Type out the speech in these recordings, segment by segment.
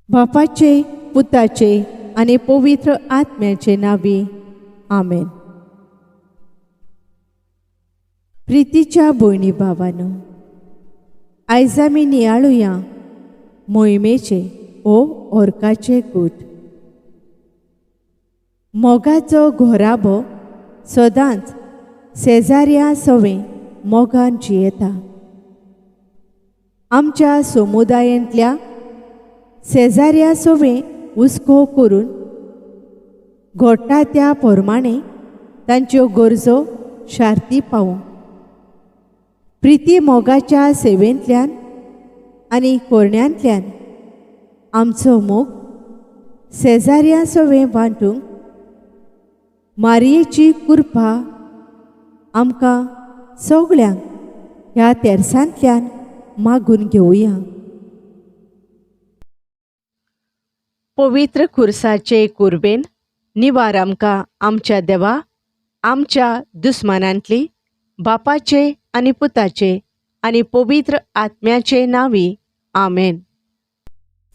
बापाचे, पुताचे आणि पवित्र आत्म्याचे नावी आमेन. प्रितीच्या भयणी भावांनो, आयज आमी नियाळुया मोहिमेचे ओर्काचे गूट. मोगाचो घोराबो सदांच शेजाऱ्या सवें मोगान जियेता. आमच्या समुदायांतल्या शेजाऱ्या सवें हुस्को करून घडटा त्या प्रमाणे तांच्यो गरजो शार्ती पावोवंक प्रिती मोगाच्या सेवेंतल्यान आनी कोरण्यांतल्यान आमचो मोग शेजाऱ्या सवें वांटूंक मारयेची कृपा आमकां सगळ्यांक ह्या तेर्सांतल्यान मागून घेवया. पवित्र खुर्साचे कुर्बेन निवार आमकां आमच्या देवा, आमच्या दुस्मानांतली बापाचे आनी पुताचे आनी पवित्र आत्म्याचे नावी आमेन.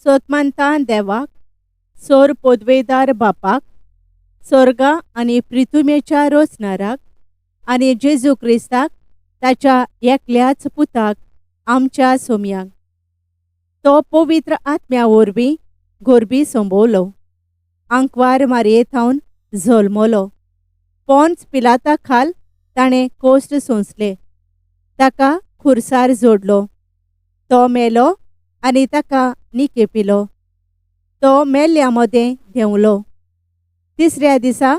सोतमानता देवाक, सोर पोदवेदार बापाक, स्वर्गा आनी पृथ्वीच्या रोचणाराक आनी जेजू क्रिस्ताक ताच्या एकल्याच पुताक आमच्या सोम्यांक तो पवित्र आत्म्या वरवीं गोरबी संभोवलो, आंकवार मारयेथावन जल्मलो, पोंच पिलाता खाल ताणें कोश्ट सोंसले, ताका खुर्सार जोडलो, तो मेलो आनी ताका निकेपिलो, तो मेल्ल्या मदें देंवलो, तिसऱ्या दिसा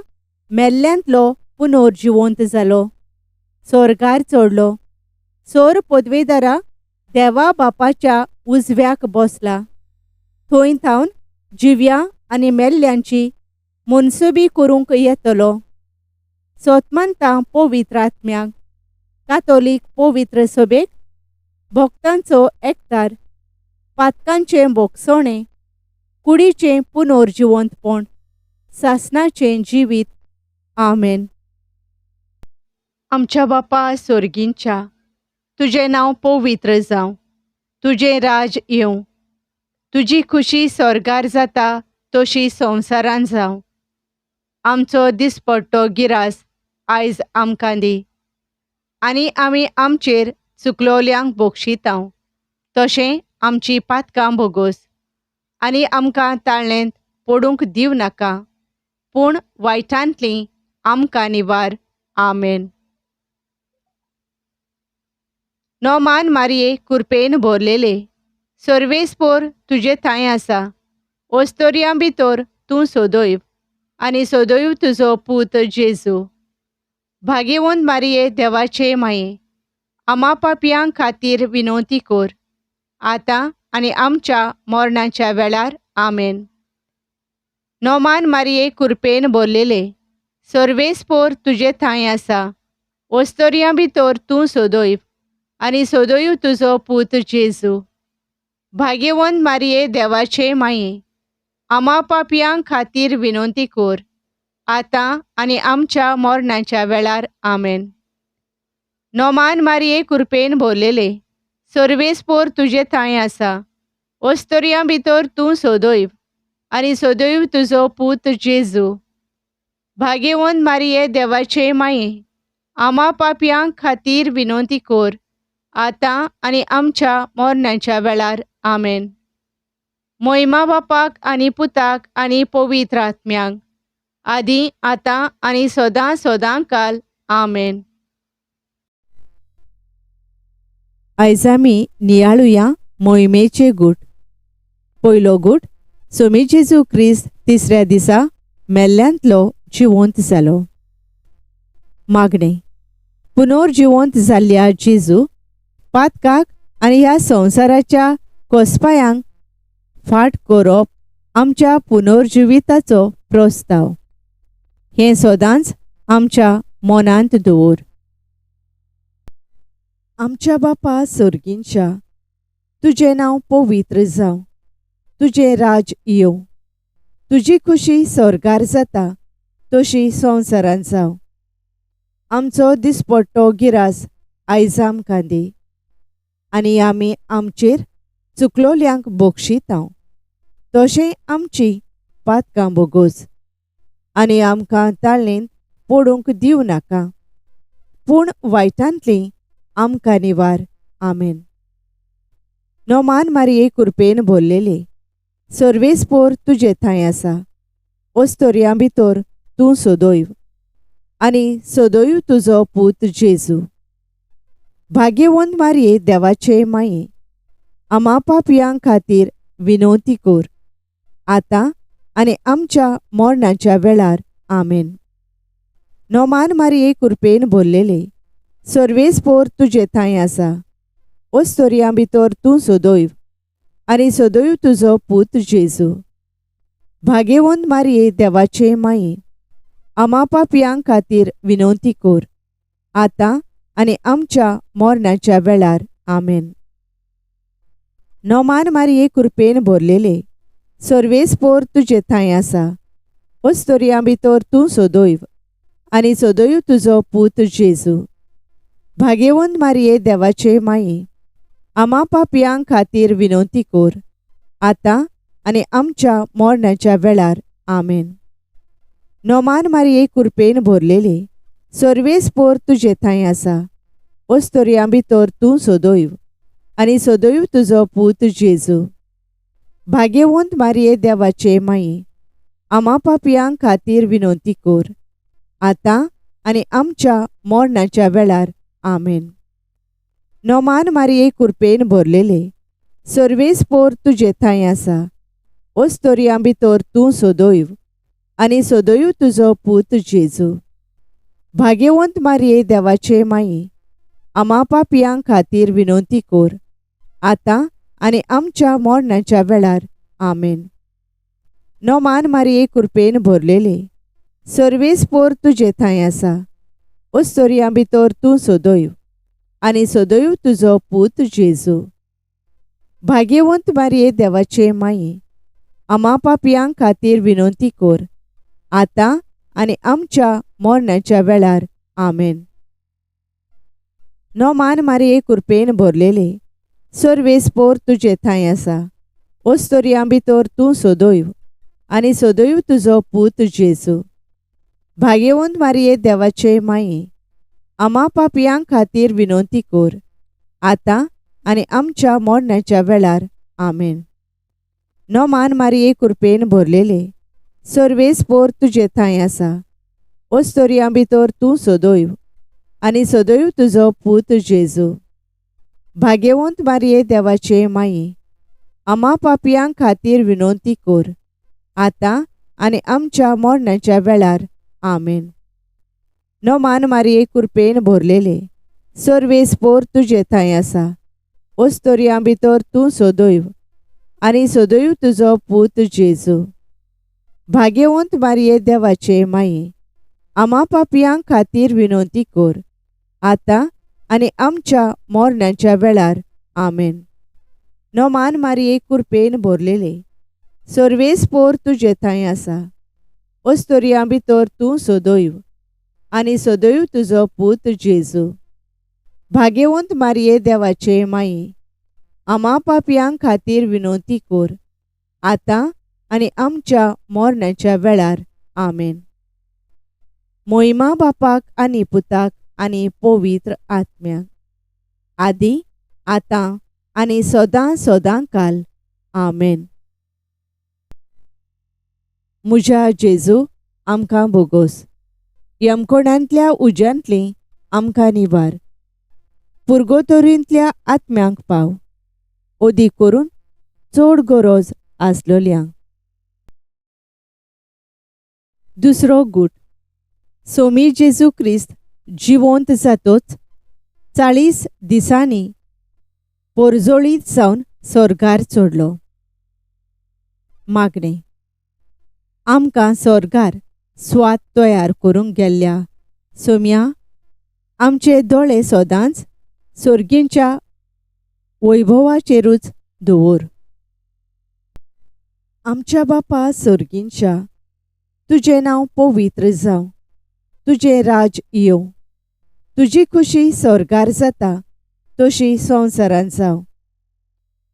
मेल्ल्यांतलो पुनर्जिवंत जालो, स्वर्गार चडलो, सोर पदवेदारा देवा बापाच्या उजव्याक बसला, थंय थावन जिव्या आनी मेल्ल्यांची मनसुबी करूंक येतलो. सोतमानता पवित्र आत्म्याक, कातोलीक पवित्र सभेक, भक्तांचो एकठार, पातकांचें बोगसोणें, कुडीचें पुनर्जिवंतपण, सासणाचें जिवीत. आमेन. आमच्या बापा स्वर्गींच्या, तुजें नांव पवित्र जावं, तुजें राज येवं, तुजी खुशी स्वर्गार जाता तशी संवसारान जावं. आमचो दिसपट्टो गिरास आयज आमकां दी, आनी आमी आमचेर चुकलोल्यांक बक्षितांव तशें आमची पातकां भोगोस, आनी आमकां ताळणेंत पडूंक दिव नाका, पूण वायटांतलीं आमकां निवार. आमेन. नोमान मारये कृपेन भरलेले, सर्वेस्पोर तुजे थंय आसा, ओस्तोरयां भितर तूं सोदोयव आनी सोदोयव तुजो पूत जेजू. भाग्यवंत मारये देवाचे माये, आमा पापयां खातीर विनवती कर, आतां आनी आमच्या मरणाच्या वेळार. आमेन. नोमान मारये कृपेन भरलेले, सर्वेस्पोर तुजे थंय आसा, ओस्तोरयां भितर तूं सोदोयव आनी सोदोयव तुजो पूत जेजू. भाग्यवंत मारये देवाचे माये, आमा पापयां खातीर विनवती कर, आतां आनी आमच्या मरणाच्या वेळार. आमेन. नोमान मारये कृपेन भरलेले, सर्वेस्पोर तुजे थंय आसा, ओस्तोरयां भितर तूं सोदोयव आनी सोदोयव तुजो पूत जेजू. भाग्यवंत मारये देवाचे माये, आमा पापयां खातीर विनवती कर, आतां आनी आमच्या मरणाच्या वेळार. आमेन. मोहिमा बापाक आनी पुताक आनी पवित्र आत्म्यांक, आदी आतां आनी सदां सदां काल. आमेन. आयज आमी नियाळुया मोहिमेचे गूट. पयलो गूट, सोमी जेजू क्रिस्त तिसऱ्या दिसा मेल्ल्यांतलो जिवंत जालो. मागणें. पुनर्जिवंत जाल्ल्या जेजू पातकाक आनी ह्या संवसाराच्या कोसपायांक फाट करप आमच्या पुनर्जिविताचो प्रस्ताव. हें सदांच आमच्या मनांत दवर. आमच्या बापा सर्गींच्या, तुजें नांव पवित्र जावं, तुजें राज येवं, तुजी खुशी स्वर्गार जाता तशी संवसारान जावं. आमचो दिसपट्टो गिरास आयज आमकां दी, आनी आमी आमचेर चुकलोल्यांक बक्षितांव तशें आमची पातकां बोगोस आनी आमकां ताळणेन पडूंक दिवं नाका, पूण वायटांतली आमकां निवार. आमेन. नोमान मारये कृपेन भरलेले, सर्वेस्पोर तुजे थंय आसा. ओस्तोरयां भितर तूं सदैव आनी सदैव तुजो पूत जेजू. भाग्यवंत मारये देवाचे माये, आमा पापयां खातीर विनवती कर, आतां आनी आमच्या मरणाच्या वेळार. आमेन. नोमान मारये कृपेन भरलेले, सर्वेस्पोर तुजे थंय आसा. ओस्तोरयां भितर तूं सदैव आनी सदैव तुजो पूत जेजू. भाग्यवंत मारये देवाचे माये, आमा पापयां खातीर विनवती कर, आतां आनी आमच्या मरणाच्या वेळार. आमेन. नोमान मारये कृपेन भरलेले, सर्वेस्पोर तुजे थंय आसा. ओस्तोरयां भितर तूं सदैव आनी सदैव तुजो पूत जेजू. भाग्यवंत मारये देवाचे माये, आमा पापयां खातीर विनवती कर, आतां आनी आमच्या मरणाच्या वेळार. आमेन. नोमान मारये कृपेन भरलेले, सर्वेस्पोर तुजे थंय आसा. ओस्तोरयां भितर तूं सदैव आनी सदैव तुजो पूत जेजू. भाग्यवंत मारये देवाचे माये, आमा पापयां खातीर विनवती कर, आतां आनी आमच्या मरणाच्या वेळार. आमेन. नोमान मारये कृपेन भरलेले, सर्वेस्पोर तुजे थंय आसा. ओस्तोरयां भितर तूं सदैव आनी सदैव तुजो पूत जेजू. भाग्यवंत मारये देवाचे माये, आमा पापयां खातीर विनवती कर, आतां आनी आमच्या मरणाच्या वेळार. आमेन. नोमान मारये कृपेन भरलेले, सर्वेस्पोर तुजे थंय आसा. ओस्तोरयां भितर तूं सदैव आनी सदैव तुजो पूत जेजू. भाग्यवंत मारये देवाचे माये, आमा पापयां खातीर विनवती कर, आतां आनी आमच्या मरणाच्या वेळार. आमेन. नोमान मारये कृपेन भरलेले, सर्वेस्पोर तुजे थंय आसा. ओस्तोरयां भितर तूं सदैव आनी सदैव तुजो पूत जेजू. भाग्यवंत मारये देवाचे माये, आमा पापयां खातीर विनवती कर, आतां आनी आमच्या मरणाच्या वेळार. आमेन. नोमान मारये कृपेन भरलेले, सर्वेस्पोर तुजे थंय आसा. ओस्तोरयां भितर तूं सदैव आनी सदैव तुजो पूत जेजू. भाग्यवंत मारये देवाचे माये, आमा पापयां खातीर विनवती कर, आतां आनी आमच्या मरणाच्या वेळार. आमेन. नोमान मारये कृपेन भरलेले, सर्वेस्पोर तुजे थंय आसा. ओस्तोरयां भितर तूं सदैव आनी सदैव तुजो पूत जेजू. भाग्यवंत मारये देवाचे माये, आमा पापयां खातीर विनवती कर, आतां आनी आमच्या मरणाच्या वेळार. आमेन. नोमान मारये कृपेन भरलेले, सर्वेस्पोर तुजे थंय आसा. ओस्तोरयां भितर तूं सदैव आनी सदैव तुजो पूत जेजू. भाग्यवंत मारये देवाचे माये, आमा पापयां खातीर विनवती कर, आतां आनी आमच्या मरणाच्या वेळार. आमेन. मोहिमा बापाक आनी पुताक आनी पवित्र आत्म्याक, आदी आतां आनी सदां सदां काल. आमेन. म्हज्या जेजू आमकां बोगोस, यमकोणांतल्या उज्यांतली आमकां निवार. पुर्गोतोरींतल्या आत्म्यांक पाव, ओदी करून चड गरज आसलोल्यांक. दुसरो गूट. सोमी जेजू क्रिस्त जिवंत जातोच 40 दिसांनी पोरजोळीत जावन स्वर्गार चडलो. मागणें. आमकां स्वर्गार स्वात तयार करूंक गेल्ल्या सोम्या, आमचे दोळे सदांच सर्गींच्या वैभवाचेरूच दवर. आमच्या बापा सर्गींच्या, तुजें नांव पवित्र जावं. तुजें राज येवं. तुजी खुशी स्वर्गार जाता तशी संवसारांत जावं.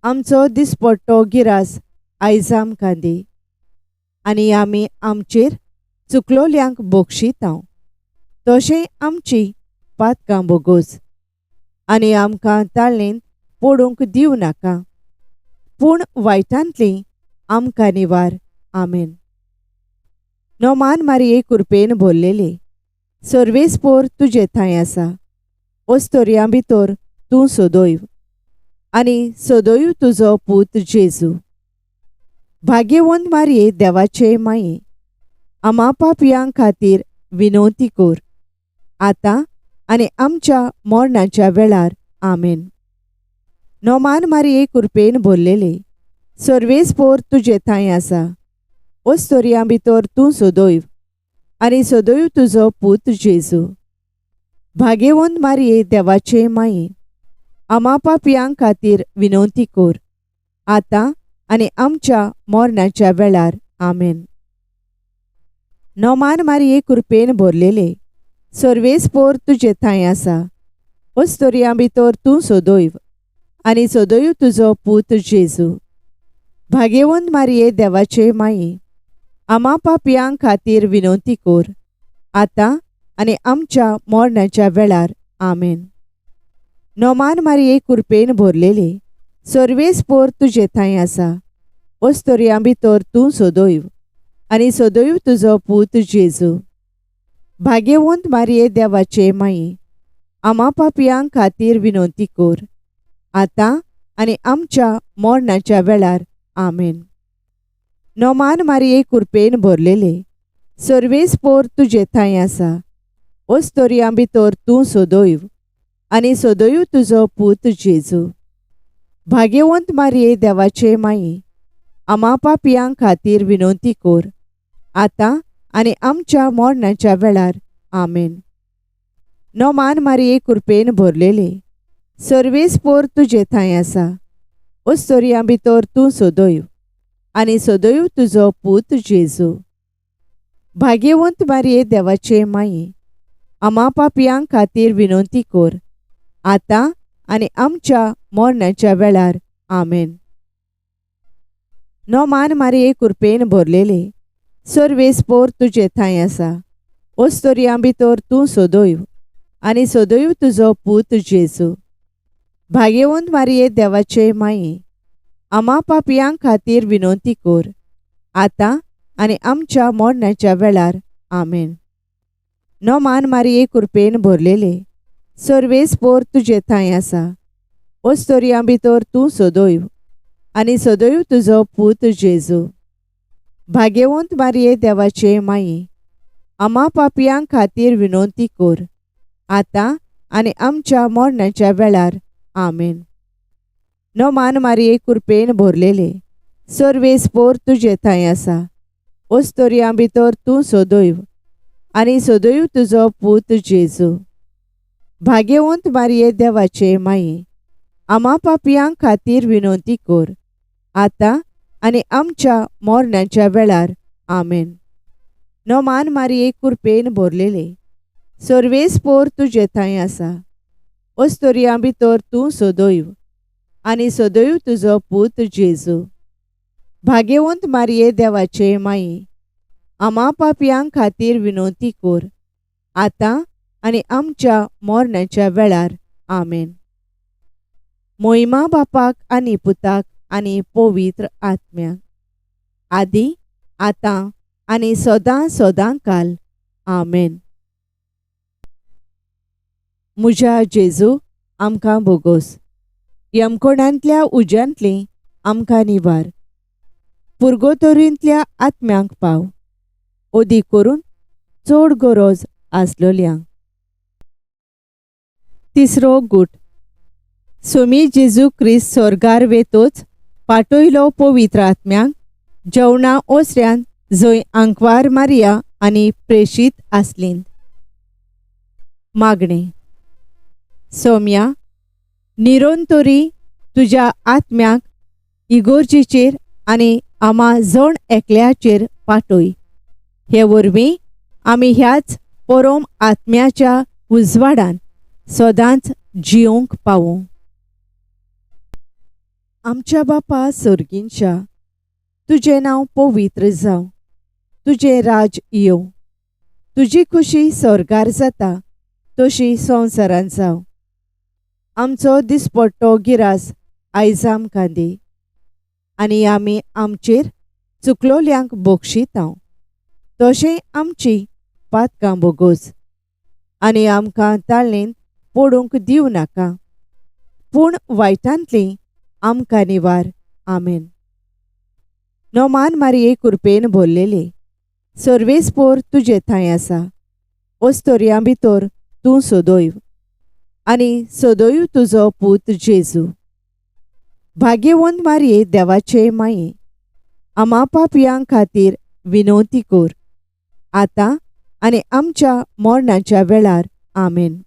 आमचो दिसपट्टो गिरास आयज आमकां दी आनी आमी आमचेर चुकलोल्यांक बोक्षितांव तशें आमची पातकां बोगोस आनी आमकां ताळणेन पडूंक दिवं नाका पूण वायटांतली आमकां निवार आमेन. नोमान मारये कृपेन भरलेले सर्वेस्पोर तुजे थंय आसा. ओस्तोरयां भितर तूं सोदोयव आनी सोदोयव तुजो पूत जेजू. भाग्यवंत मारये देवाचे माये आमा पापयां खातीर विनवती कोर आतां आनी आमच्या मरणाच्या वेळार आमेन. नोमान मारये कृपेन भरलेले सर्वेस्पोर तुजे थंय आसा. ओस्तोरयां भितर तूं सोदोयव आनी सोदोयव तुजो पूत जेजू. भाग्यवंत मारये देवाचे माये आमा पापयां खातीर विनवती कोर आतां आनी आमच्या मरणाच्या वेळार आमेन. नोमान मारये कृपेन भरलेले सर्वेस्पोर तुजे थंय आसा. ओस्तोरयां भितर तूं सोदोयव आनी सोदोयव तुजो पूत जेजू. भाग्यवंत मारये देवाचे माये आमा पापयां खातीर विनवती कोर आतां आनी आमच्या मरणाच्या वेळार आमेन. नोमान मारये कृपेन भरलेले सर्वेस्पोर तुजे थंय आसा. ओस्तोरयां भितर तूं सोदोयव आनी सोदोयव तुजो पूत जेजू. भाग्यवंत मारये देवाचे माये आमा पापयां खातीर विनवती कोर आतां आनी आमच्या मरणाच्या वेळार आमेन. नोमान मारये कृपेन भरलेले सर्वेस्पोर तुजे थंय आसा. ओस्तोरयां भितर तूं सोदोयव आनी सोदोयव तुजो पूत जेजू. भाग्यवंत मारये देवाचे माये आमा पापयां खातीर विनवती कोर आतां आनी आमच्या मरणाच्या वेळार आमेन. नोमान मारये कृपेन भरलेले सर्वेस्पोर तुजे थंय आसा. ओस्तोरयां भितर तूं सोदोयव आनी सोदोयव तुजो पूत जेजू. भाग्यवंत मारये देवाचे माये आमा पापयां खातीर विनवती कोर आतां आनी आमच्या मरणाच्या वेळार आमेन. नोमान मारये कृपेन भरलेले सर्वेस्पोर तुजे थंय आसा. ओस्तोरयां भितर तूं सोदोयव आनी सोदोयव तुजो पूत जेजू. भाग्यवंत मारये देवाचे माये आमा पापयां खातीर विनवती कोर आतां आनी आमच्या मरणाच्या वेळार आमेन. नोमान मारये कृपेन भरलेले सर्वेस्पोर तुजे थंय आसा. ओस्तोरयां भितर तूं सोदोयव आनी सोदोयव तुजो पूत जेजू. भाग्यवंत मारये देवाचे माये आमा पापयां खातीर विनवती कोर आतां आनी आमच्या मरणाच्या वेळार आमेन. नोमान मारये कृपेन भरलेले सर्वेस्पोर तुजे थंय आसा. ओस्तोरयां भितर तूं सोदोयव आनी सोदोयव तुजो पूत जेजू. भाग्यवंत मारये देवाचे माये आमा पापयां खातीर विनवती कोर आतां आनी आमच्या मरणाच्या वेळार आमेन. नोमान मारये कृपेन भरलेले सर्वेस्पोर तुजे थंय आसा. ओस्तोरयां भितर तूं सोदोयव आनी सोदोयव तुजो पूत जेजू. भाग्यवंत मारये देवाचे माये आमा पापयां खातीर विनवती कोर आतां आनी आमच्या मरणाच्या वेळार आमेन. मोहिमा बापाक आनी पुताक आनी पवित्र आत्म्याक आदी आतां आनी सदां सदां काल आमेन. म्हज्या जेजू आमकां बोगोस यमकोणांतल्या उज्यांतली आमकां निवार. पुर्गोतोरींतल्या आत्म्यांक पाव ओदी करून चड गरज आसलोल्यांक. तिसरो गूट सोमी जेजू क्रिस्त स्वर्गार वेतोच पाटयलो पवित्र आत्म्यांक जेवणा ओसऱ्यान जंय आंकवार मारिया आनी प्रेशीत आसलीं. मागणें सोम्या निरोंतोरी तुज्या आत्म्याक इगोर्जेचेर आनी आमा जण एकल्याचेर पाटय. हे वरवीं आमी ह्याच परम आत्म्याच्या उजवाडान सदांच जियोंक पावूं. आमच्या बापा सर्गींच्या तुझें नांव पवित्र जावं, तुझें राज येवं, तुजी खुशी स्वर्गार जाता तशी संवसारांत जावं. आमचो दिसपट्टो गिरास आयज आमकां दी, आनी आमी आमचेर चुकलोल्यांक बक्षितांव, तशें आमची पातकां बोगोस. आनी आमकां ताळणेंत पडूंक दिवं नाका, पूण वायटांतलीं आमकां निवार. आमेन. नोमान मारये कृपेन भरलेले, सर्वेस्पोर तुजे थंय आसा. ओस्तोरयां भितर तूं सदैव, आनी सदैव तुजो पूत जेजू. भाग्यवंत मारये देवाचे माये, आमा पापयां खातीर विनवती कर, आतां आनी आमच्या मरणाच्या वेळार. आमेन.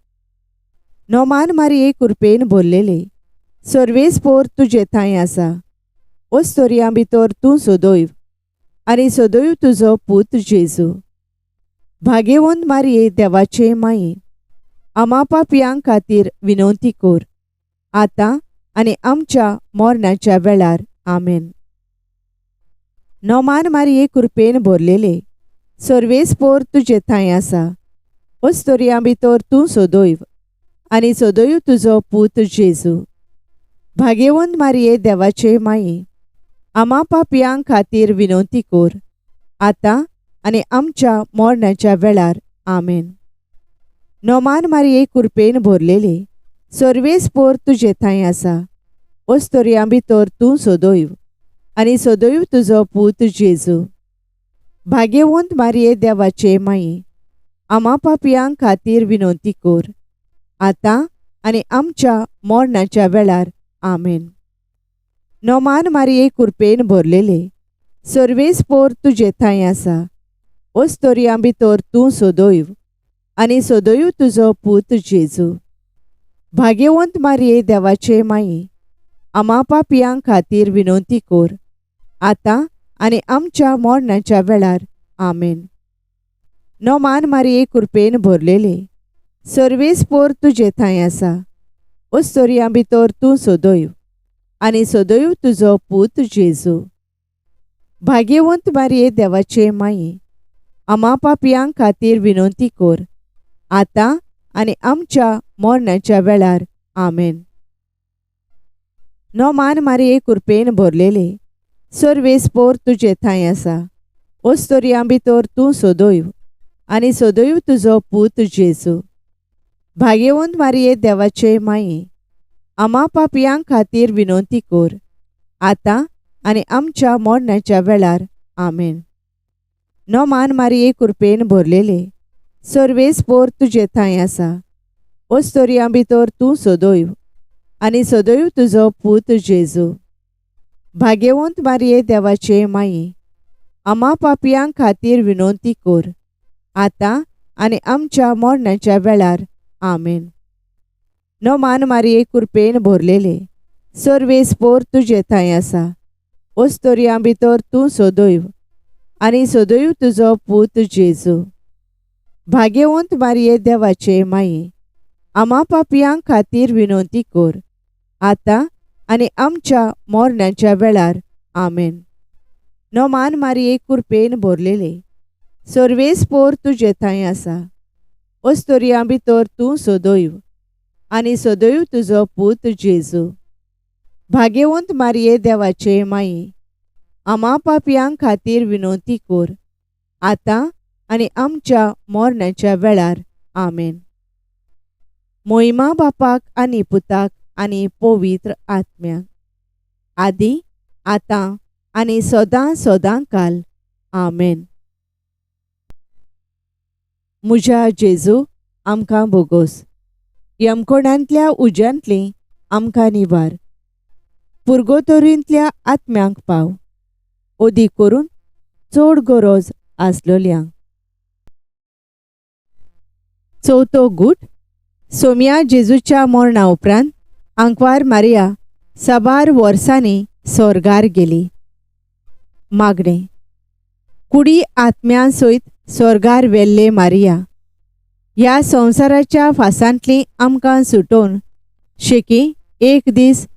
नोमान मारये कृपेन भरलेले, सर्वेस्पोर तुजे थंय आसा. ओस्तोरयां भितर तूं सदैव, आनी सदैव तुजो पूत जेजू. भाग्यवंत मारये देवाचे माये, आमा पापयां खातीर विनवती कर, आतां आनी आमच्या मरणाच्या वेळार. आमेन. नोमान मारये कृपेन भरलेले, सर्वेस्पोर तुजे थंय आसा. ओस्तोरयां भितर तूं सदैव, आनी सदैव तुजो पूत जेजू. भाग्यवंत मारये देवाचे माये, आमा पापयां खातीर विनवती कर, आतां आनी आमच्या मरणाच्या वेळार. आमेन. नोमान मारये कृपेन भरलेले, सर्वेस्पोर तुजे थंय आसा. ओस्तोरयां भितर तूं सदैव, आनी सदैव तुजो पूत जेजू. भाग्यवंत मारये देवाचे माये, आमा पापयां खातीर विनवती कर, आतां आनी आमच्या मरणाच्या वेळार. आमेन. नोमान मारये कृपेन भरलेले, सर्वेस्पोर तुजे थंय आसा. ओस्तोरयां भितर तूं सदैव, आनी सदैव तुजो पूत जेजू. भाग्यवंत मारये देवाचे माये, आमा पापयां खातीर विनवती कर, आतां आनी आमच्या मरणाच्या वेळार. आमेन. नोमान मारये कृपेन भरलेले, सर्वेस्पोर तुजे थंय आसा. ओस्तोरयां भितर तूं सदैव, आनी सदैव तुजो पूत जेजू. भाग्यवंत मारये देवाचे माये, आमा पापयां खातीर विनवती कर, आतां आनी आमच्या मरणाच्या वेळार. आमेन. नोमान मारये कृपेन भरलेले, सर्वेस्पोर तुजे थंय आसा. ओस्तोरयां भितर तूं सदैव, आनी सदैव तुजो पूत जेजू. भाग्यवंत मारये देवाचे माये, आमा पापयां खातीर विनवती कर, आतां आनी आमच्या मरणाच्या वेळार. आमेन. नोमान मारये कृपेन भरलेले, सर्वेस्पोर तुजे थंय आसा. ओस्तोरयां भितर तूं सदैव, आनी सदैव तुजो पूत जेजू. भाग्यवंत मारये देवाचे माये, आमा पापयां खातीर विनवती कर, आतां आनी आमच्या मरणाच्या वेळार. आमेन. नोमान मारये कृपेन भरलेले, सर्वेस्पोर तुजे थंय आसा. ओस्तोरयां भितर तूं सदैव, आनी सदैव तुजो पूत जेजू. भाग्यवंत मारये देवाचे माये, आमा पापयां खातीर विनवती कर, आतां आनी आमच्या मरणाच्या वेळार. आमेन. नोमान मारये कृपेन भरलेले, सर्वेस्पोर तुजे थंय आसा. ओस्तोरयां भितर तूं सदैव, आनी सदैव तुजो पूत जेजू. भाग्यवंत मारये देवाचे माये, आमा पापयां खातीर विनवती कर, आतां आनी आमच्या मरणाच्या वेळार. आमेन. मोहिमा बापाक आनी पुताक आनी पवित्र आत्म्याक, आदी आतां आनी सदां सदां काल. आमेन. म्हज्या जेजू आमकां बोगोस, यमकोणांतल्या उज्यांतलीं आमकां निवार. पुर्गोतोरींतल्या आत्म्यांक पाव, ओदी करून चड गरज आसलोल्यांक. चवथो गूट. सोम्या जेजूच्या मरणा उपरांत आंकवार मारिया साबार वर्सांनी स्वर्गार गेली. मागणें. कुडी आत्म्यां सयत स्वर्गार वेल्ले मारिया, ह्या संवसाराच्या फासांतलीं आमकां सुटोवन शेकी एक दीस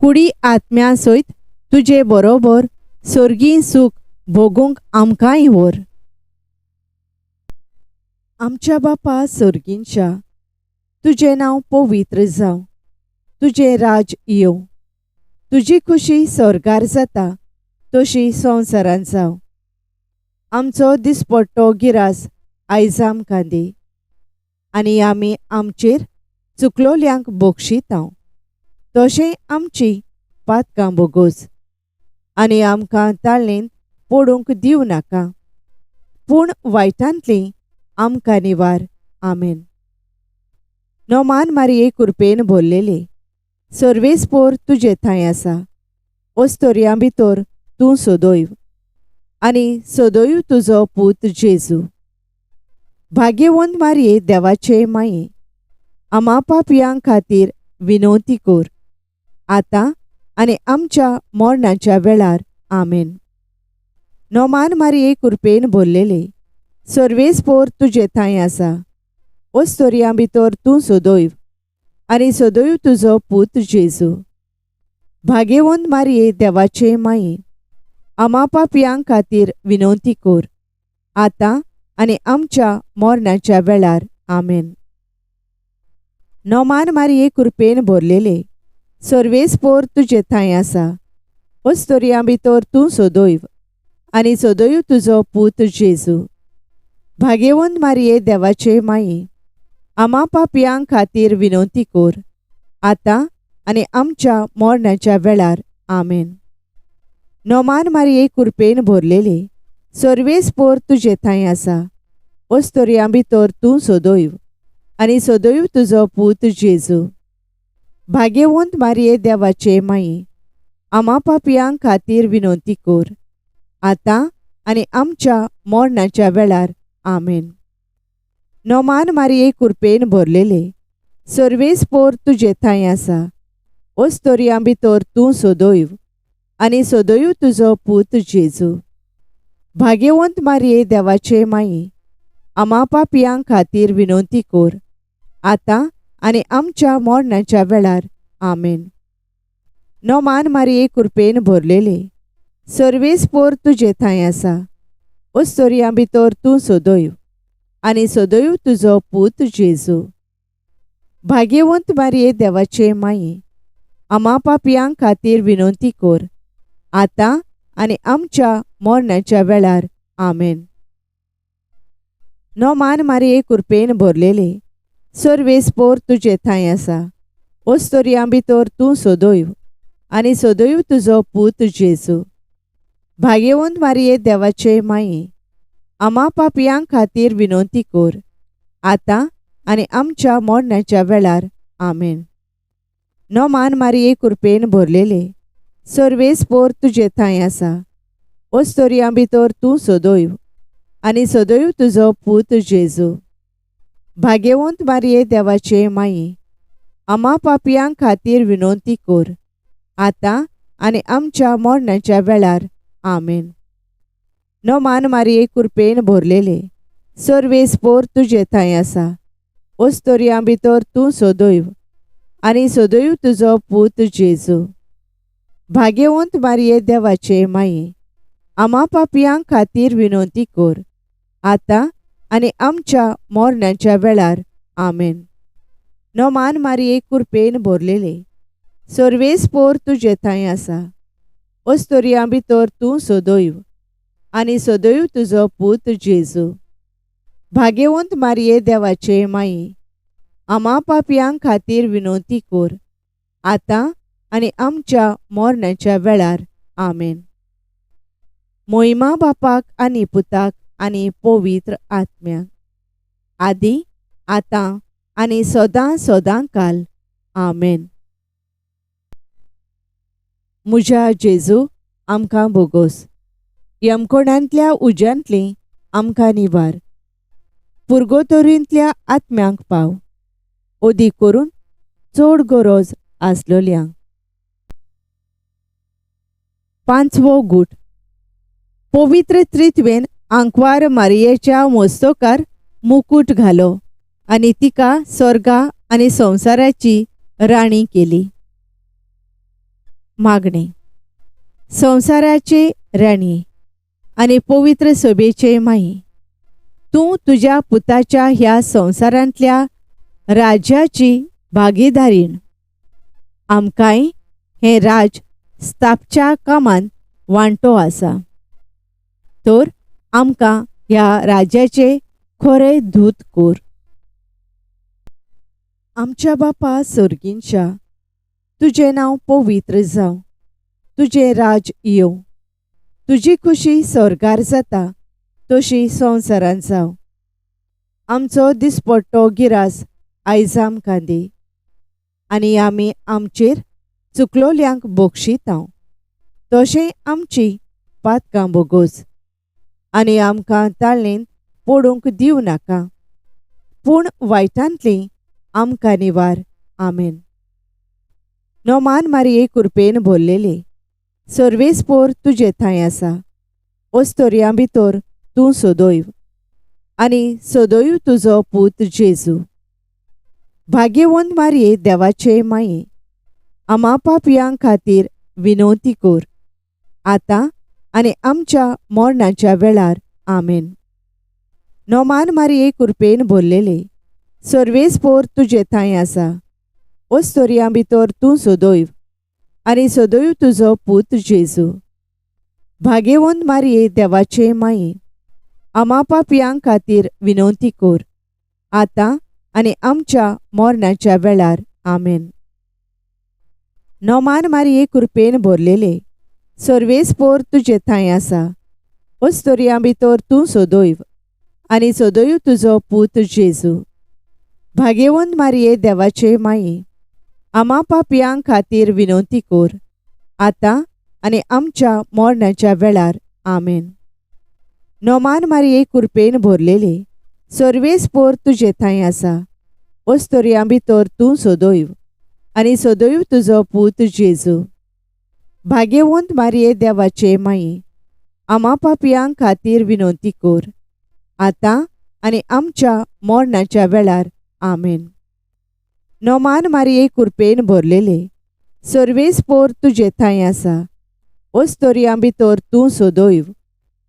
कुडी आत्म्यां सयत तुजे बरोबर स्वर्गीय सुख भोगूंक आमकांय व्हर. आमच्या बापा स्वर्गींच्या, तुजें नांव पवित्र जावं. तुजें राज येवं. तुजी खुशी स्वर्गार जाता तशी संवसारांत जावं. आमचो दिसपट्टो गिरास आयज आमकां दी, आनी आमी आमचेर चुकलोल्यांक बक्षितांव. तशें आमची पातकां बोगोस, आनी आमकां ताळणेंत पडूंक दिवं नाका, पूण वायटांतलीं आमकां निवार. आमेन. नोमान मारये कृपेन भरलेले, सर्वेस्पोर तुजे थंय आसा. ओस्तोरयां भितर तूं सोदोयव, आनी सोदोयव तुजो पूत जेजू. भाग्यवंत मारये देवाचे माये, आमा पापयां खातीर विनवती कर, आतां आनी आमच्या मरणाच्या वेळार. आमेन. नोमान मारये कृपेन भरलेले, सर्वेस्पोर तुजे थंय आसा. ओस्तोरयां भितर तूं सोदोयव, आनी सोदोयव तुजो पूत जेजू. भाग्यवंत मारये देवाचे माये, आमा पापयां खातीर विनवती कर, आतां आनी आमच्या मरणाच्या वेळार. आमेन. नोमान मारये कृपेन भरलेले, सर्वेस्पोर तुजे थंय आसा. ओस्तोरयां भितर तूं सोदोयव, आनी सोदोयव तुजो पूत जेजू. भाग्यवंत मारये देवाचे माये, आमा पापयां खातीर विनवती कर, आतां आनी आमच्या मरणाच्या वेळार. आमेन. नोमान मारये कृपेन भरलेले, सर्वेस्पोर तुजे थंय आसा. ओस्तोरयां भितर तूं सोदोयव, आनी सोदोयव तुजो पूत जेजू. भाग्यवंत मारये देवाचे माये, आमा पापयां खातीर विनवती कर, आतां आनी आमच्या मरणाच्या वेळार. आमेन. नोमान मारये कृपेन भरलेले, सर्वेस्पोर तुजे थंय आसा. ओस्तोरयां भितर तूं सोदोयव, आनी सोदोयव तुजो पूत जेजू. भाग्यवंत मारये देवाचे माये, आमा पापयां खातीर विनवती कर, आतां आनी आमच्या मरणाच्या वेळार. आमेन. नोमान मारये कृपेन भरलेले, सर्वेस्पोर तुजे थंय आसा. ओस्तोरयां भितर तूं सोदोयव, आनी सोदोयव तुजो पूत जेजू. भाग्यवंत मारये देवाचे माये, आमा पापयां खातीर विनवती कर, आतां आनी आमच्या मरणाच्या वेळार. आमेन. नोमान मारये कृपेन भरलेले, सर्वेस्पोर तुजे थंय आसा. ओस्तोरयां भितर तूं सोदोयव, आनी सोदोयव तुजो पूत जेजू. भाग्यवंत मारये देवाचे माये, आमा पापयां खातीर विनवती कर, आतां आनी आमच्या मरणाच्या वेळार. आमेन. नोमान मारये कृपेन भरलेले, सर्वेस्पोर तुजे थंय आसा. ओस्तोरयां भितर तूं सोदोयव, आनी सोदोयव तुजो पूत जेजू. भाग्यवंत मारये देवाचे माये, आमा पापयां खातीर विनवती कर, आतां आनी आमच्या मरणाच्या वेळार. आमेन. नोमान मारये कृपेन भरलेले, सर्वेस्पोर तुजे थंय आसा. ओस्तोरयां भितर तूं सोदोयव, आनी सोदोयव तुजो पूत जेजू. भाग्यवंत मारये देवाचे माये, आमा पापयां खातीर विनवती कर, आतां आनी आमच्या मरणाच्या वेळार. आमेन. नोमान मारये कृपेन भरलेले, सर्वेस्पोर तुजे थंय आसा. ओस्तोरयां भितर तूं सोदोयव, आनी सोदोयव तुजो पूत जेजू. भाग्यवंत मारये देवाचे माये, आमा पापयां खातीर विनवती कर, आतां आनी आमच्या मरणाच्या वेळार. आमेन. मोहिमा बापाक आनी पुताक आनी पवित्र आत्म्याक, आदी आतां आनी सदां सदां काल. आमेन. म्हज्या जेजू आमकां बोगोस, यमकोणांतल्या उज्यांतलीं आमकां निवार. पुर्गोतोरींतल्या आत्म्यांक पाव, ओदी करून चड गरज आसलोल्यांक. पांचवो गूट. पवित्र त्रित्वेन आंकवार मारयेच्या मस्तकार मुकुट घालो, आनी तिका स्वर्गा आनी संवसाराची राणी केली. मागणे. संसाराचे राणी आणि पवित्र सभेचे माई, तू तुझ्या पुताच्या ह्या संसारांतल्या राज्याची भागीदारीण आमकांय हे राज स्थापच्या कामान वांटो आसा, तर आमकां ह्या राज्याचे खरे दूत कोर. आमच्या बापा सर्गींच्या, तुझे नांव पवित्र जावं, तुझे राज येवं, तुजी खुशी स्वर्गार जाता तशी संवसारांत जावं. आमचो दिसपट्टो गिरास आयज आमकां दी, आनी आमी आमचेर चुकलोल्यांक बक्षितांव, तशें आमची पातकां बोगोस, आनी आमकां ताळणेंत पडूंक दिवं नाका, पूण वायटांतली आमकां निवार. आमेन. नोमान मारये कृपेन भरलेले, सर्वेस्पोर तुजे थंय आसा, ओस्तोरयां भितर तूं सदैव, आनी सदैव तुजो पूत जेजू. भाग्यवंत मारये देवाचे माये, आमा पापयां खातीर विनवती कोर, आतां आनी आमच्या मरणाच्या वेळार. आमेन. नोमान मारये कृपेन भरलेले, सर्वेस्पोर तुजे थंय आसा, ओस्तोरयां भितर तूं सदैव, आनी सदैव तुजो पूत जेजू. भाग्यवंत मारये देवाचे माये, आमा पापयां खातीर विनवती कोर, आतां आनी आमच्या मरणाच्या वेळार. आमेन. नोमान मारये कृपेन भरलेले, सर्वेस्पोर तुजे थंय आसा, ओस्तोरयां भितर तूं सदैव, आनी सदैव तुजो पूत जेजू. भाग्यवंत मारये देवाचे माये, आमा पापयां खातीर विनवती कोर, आतां आनी आमच्या मरणाच्या वेळार. आमेन. नोमान मारये कृपेन भरलेले, सर्वेस्पोर तुजे थंय आसा, ओस्तोरयां भितर तूं सदैव, आनी सदैव तुजो पूत जेजू. भाग्यवंत मारये देवाचे माये, आमा पापयां खातीर विनवती कोर, आतां आनी आमच्या मरणाच्या वेळार. आमेन. नोमान मारये कृपेन भरलेले, सर्वेस्पोर तुजे थंय आसा, ओस्तोरयां भितर तूं सदैव,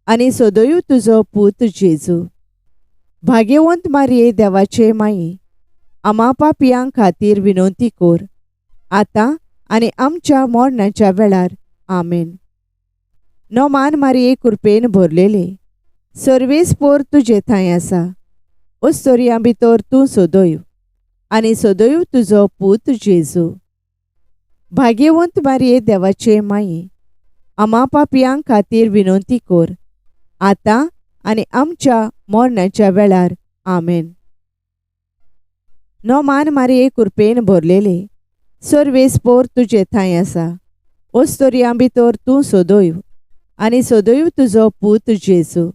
आनी सदैव तुजो पूत जेजू. भाग्यवंत मारये देवाचे माये, आमा पापयां खातीर विनवती कोर, आतां आनी आमच्या मरणाच्या वेळार. आमेन. नोमान मारये कृपेन भरलेले, सर्वेस्पोर तुजे थंय आसा, ओस्तोरयां भितर तूं सदैव, आनी सदैव तुजो पूत जेजू. भाग्यवंत मारये देवाचे माये, आमा पापयां खातीर विनवती कोर, आतां आनी आमच्या मरणाच्या वेळार. आमेन. नोमान मारये कृपेन भरलेले, सर्वेस्पोर तुजे थंय आसा, ओस्तोरयां भितर तूं सदैव, आनी सदैव तुजो पूत जेजू.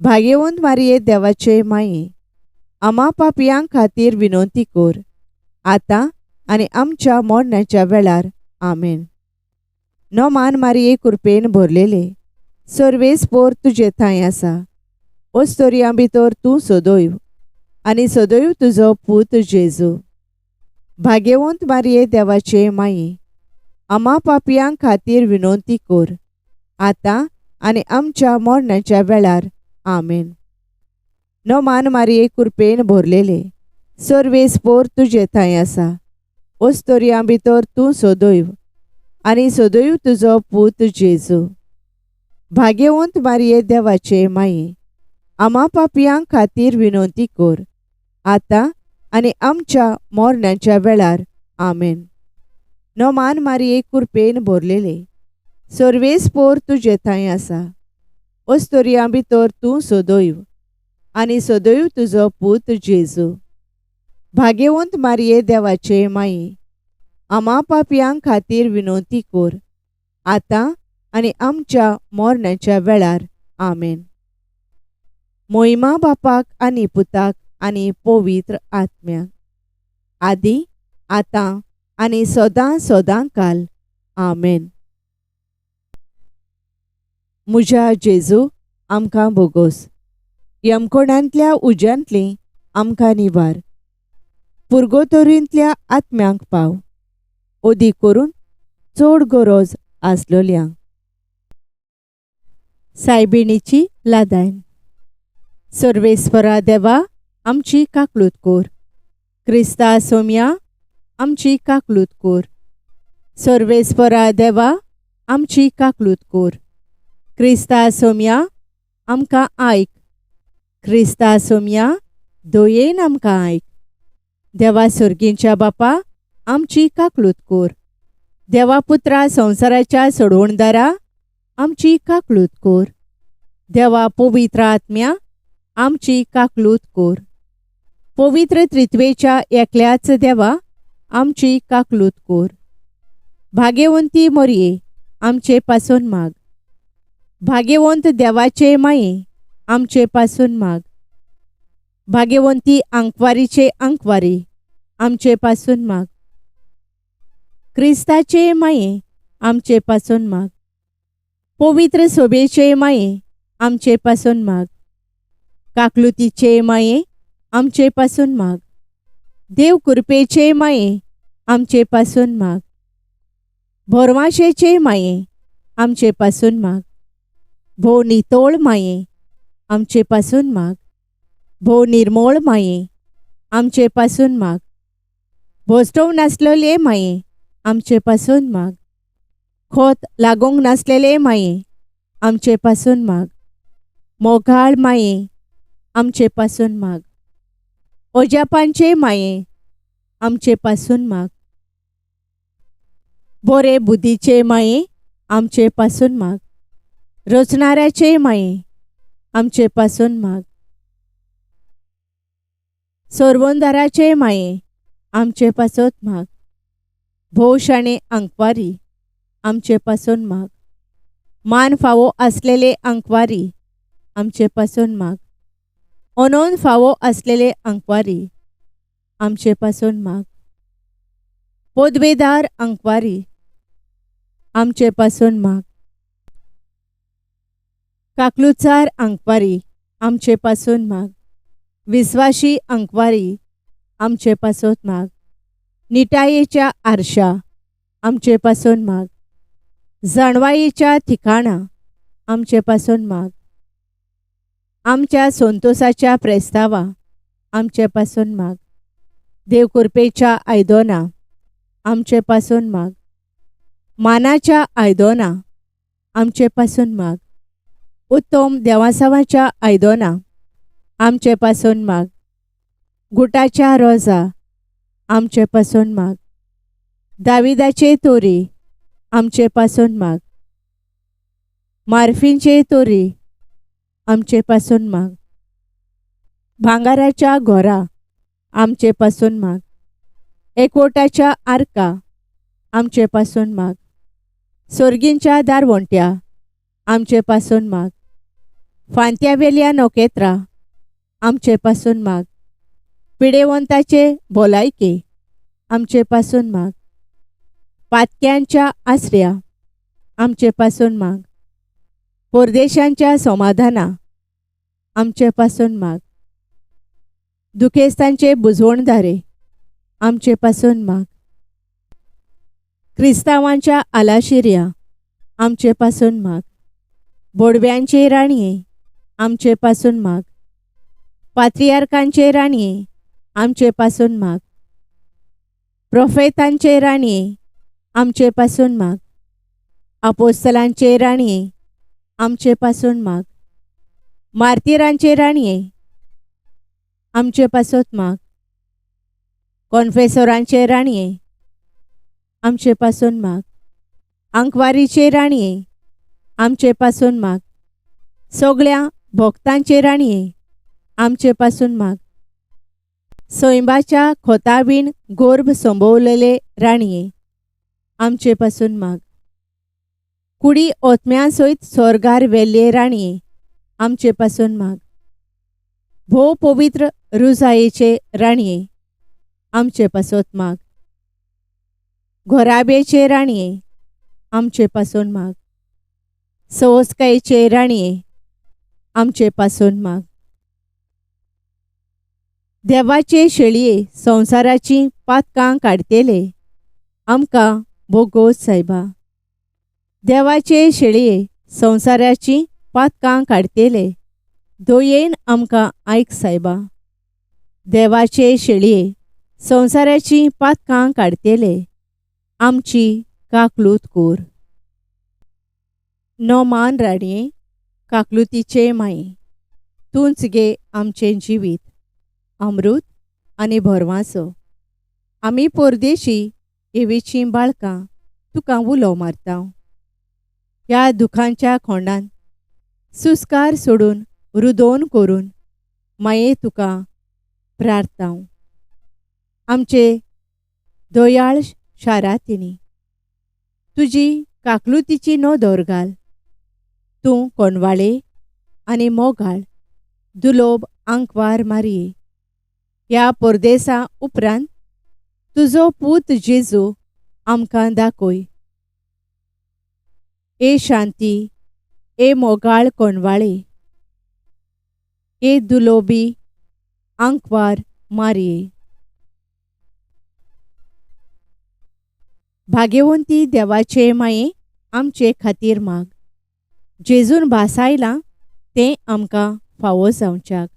भाग्यवंत मारये देवाचे माये, आमा पापयां खातीर विनवती कोर, आतां आनी आमच्या मरणाच्या वेळार. आमेन. नोमान मारये कृपेन भरलेले, सर्वेस्पोर तुजे थंय आसा, ओस्तोरयां भितर तूं सदैव, आनी सदैव तुजो पूत जेजू. भाग्यवंत मारये देवाचे माये, आमा पापयां खातीर विनवती कोर, आतां आनी आमच्या मरणाच्या वेळार. आमेन. नोमान मारये कृपेन भरलेले, सर्वेस्पोर तुजे थंय आसा, ओस्तोरयां भितर तूं सदैव, आनी सदैव तुजो पूत जेजू. भाग्यवंत मारये देवाचे माये, आमा पापयां खातीर विनवती कोर, आतां आनी आमच्या मरणाच्या वेळार. आमेन. नोमान मारये कृपेन भरलेले, सर्वेस्पोर तुजे थंय आसा, ओस्तोरयां भितर तूं सदैव, आनी सदैव तुजो पूत जेजू. भाग्यवंत मारये देवाचे माये, आमा पापयां खातीर विनवती कोर, आतां आनी आमच्या मरणाच्या वेळार. आमेन. मोहिमा बापाक आनी पुताक आनी पवित्र आत्म्याक, आदी आतां आनी सदां सदां काल. आमेन. म्हज्या जेजू आमकां बोगोस, यमकोणांतल्या उज्यांतली आमकां निवार, पुर्गोतोरींतल्या आत्म्यांक पाव, ओदी करून चड गरज आसलोल्यांक. सायबिणीची लादायन. सर्वेस्परा देवा आमची काकलूत कोर. क्रिस्ता सोम्या आमची काकलूत कोर. सर्वेस्परा देवा आमची काकलूत कोर. क्रिस्ता सोम्या आमकां आयक. क्रिस्ता सोम्या दयेन आमकां आयक. देवा सर्गींच्या बापा आमची काकलूत कोर. देवा पुत्रा संवसाराच्या सोडवणदारा आमची काकलूत कोर. देवा पवित्र आत्म्या आमची काकलूत कोर. पवित्र त्रित्वेच्या एकल्याच देवा आमची काकलूत कोर. भाग्यवंती मोरये आमचे पासून माग. भाग्यवंत देवाचे माये आमचे पासून माग. भाग्यवंती अंकवारीचे अंकवारी आमचे पासून माग. क्रिस्ताचे माये आमचे पासून माग. पवित्र सोबेचे माये आमचे पासून माग. काकलुतीचे माये आमचे पासून माग. देव कृपेचे माये आमचे पासून माग. भरमाशेचे माये आमचे पासून माग. भो नितोळ माये आमचे पासून माग. भो निर्मळ माये आमचे पासून माग. भोस्टव नासलेले माये आमचे पासून माग. खोत लागोंक नासलेले माये आमचे पासून माग. मोगाळ माये आमचे पासून माग. ओजापांचे माये आमचे पासून माग. बोरे बुद्धीचे माये आमचे पासून माग. रचणाऱ्याचे माये आमचे पासून माग. सोरवंदाराचे माये आमचे पासून माग. भोशाणे अंकवारी आमचे पासून माग. मान फावो असलेले अंकवारी आमचे पासून माग. अनोन फावो असलेले अंकवारी आमचे पासून माग. पदवेदार अंकवारी आमचे पासून माग. काकलुचार अंकवारी आमचे पासून माग. विश्वासी अंकवारी आमचे पासून माग. निटायेच्या आरशा आमचे पासून माग. जाणवायेच्या ठिकाणा आमचे पासून माग. आमच्या संतोषाच्या प्रेस्तावा आमचे पासून माग. देवकृपेच्या आयदोना आमचे पासून माग. मानाच्या आयदोना आमचे पासून माग. उत्तम देवासावाच्या आयदोना आमचे पासून माग. गुटाच्या रोजा आमचे पासून माग. दाविदाचे तोरी आमचे पासून माग. मार्फींचे तोरी आमचे पासून माग. भांगाराच्या घोरा आमचे पासून माग. एकवटाच्या आर्का आमचे पासून माग. सोर्गींच्या दारवंट्या आमचे पासून माग. फांत्यावेल्या नोकेत्रा आमचे पासून माग. पिडेवंताचे भोलायके आमचे पासून माग. पातक्यांच्या आश्रया आमचे पासून माग. परदेशांच्या समाधाना आमचे पासून माग. दुखेस्तांचे बुजवणदारे आमचे पासून माग. क्रिस्तावांच्या आलाशिर्या आमचे पासून माग. बोडव्यांचे राणये आमचे पासून माग. पात्रियार्कांचे राणये आमचे पासून माग. प्रोफेतांचे राणये आमचे पासून माग. अपोस्तलांचे राणये आमचे पासून माग. मार्तिरांचे राणये आमचे पासून माग. कॉन्फेसोरांचे राणये आमचे पासून माग. अंकवारीचे राणये आमचे पासून माग. सगळ्या भक्तांचे राणये आमचे पासून माग. सोयंबाच्या खोताबीन गोर्भ संभोवलेले राणये आमचे पासून माग. कुडी ओतम्यांसोयत स्वर्गार वेल्ले राणये आमचे पासून माग. भो पवित्र रुजायेचे राणये आमचे पासून माग. घोराबेचे राणये आमचे पासून माग. सवस्कायेचे राणये आमचे पासून माग. देवाचे शेळये संवसाराची पातकां काडतेले आमकां भोगोस सायबा. देवाचे शेळये संवसाराची पातकां काडतेले दोयेन आमकां आयक सायबा. देवाचे शेळये संवसाराची पातकां काडतेले आमची काकलूत कोर. नोमान राणये काकलुतीचे माये, तूंच गे आमचें जिवीत, अमृत आनी भरवासो. आमी परदेशी एवेचीं बाळकां तुका उलो मारता. ह्या दुखांच्या खोंडांत सुस्कार सोडून रुदोवन करून माये तुका प्रार्थांव. आमचे दोयाळ शारांतनी तुजी काकलुतीची नोदोर घाल. तूं कोणवाळे आनी मोगाळ दुलोब आंकवार मारये. ह्या परदेसा उपरांत तुजो पूत जेजू आमकां दाखय. ए शांती, ए मोगाळ कोणवाळे, ए दुलोबी आंकवार मारये. भाग्यवंती देवाचे माये आमचे खातीर माग. जेजून भासायलां तें आमकां फावो जावच्याक.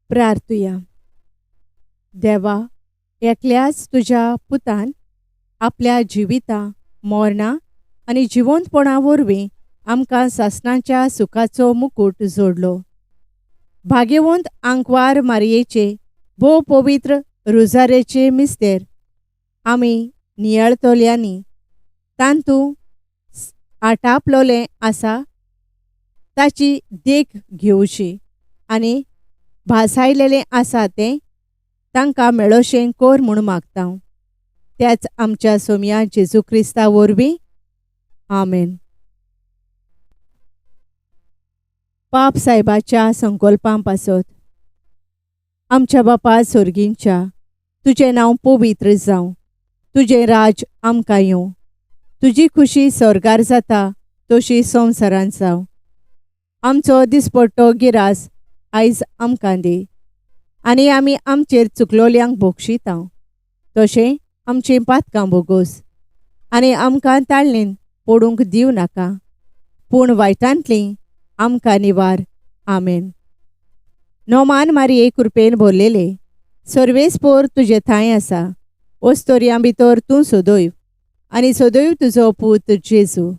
प्रार्थुया. देवा, एकल्याच तुज्या पुतान आपल्या जिविता, मरणा आनी जिवंतपणा वरवीं आमकां सासणाच्या सुखाचो मुकूट जोडलो. भाग्यवंत आंकवार मारयेचे भोव पवित्र रुजारेचे मिस्तेर आमी नियाळतोल्यांनी तांतूं आटापलोलें आसा ताची देख घेवची आनी भासायलेलें आसा तें तांकां मेळोशें कोर म्हूण मागतां. त्याच आमच्या सोम्या जेजू क्रिस्ता वरवीं. आमेन. पाप सायबाच्या संकल्पां पासत. आमच्या बापा सोर्गींच्या, तुजें नांव पवित्र जावं. तुजें राज आमकां येवं. तुजी खुशी स्वर्गार जाता तशी संवसारांत जावं. आमचो दिसपट्टो गिरास आयज आमकां दी आनी आमी आमचेर चुकलोल्यांक बोगशितांव तशें आमचीं पातकां बोगोस आनी आमकां ताळणेन पडूंक दिवं नाका, पूण वायटांतलीं आमकां निवार. आमेन. नोमान मारये कृपेन भरलेले, सर्वेस्पोर तुजे थंय आसा. ओस्तोरयां भितर तूं सदैव आनी सदैव तुजो पूत जेजू.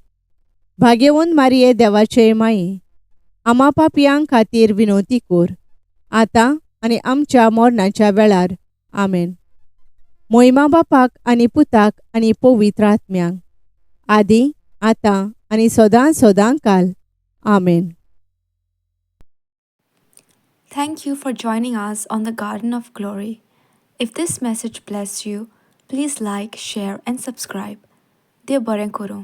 भाग्यवंत मारये देवाचे माये, आमा पापयांक खातीर विनोती कोर, आतां आनी आमच्या मरणाच्या वेळार. आमेन. मोहिमा बापाक आनी पुताक आनी पवित्र आत्म्यांक, आदी आतां आनी सदां सदां काल. आमेन. Thank you for joining us on the Garden of Glory. If this message blessed you, please like, share, and subscribe. Dear Baren Koro.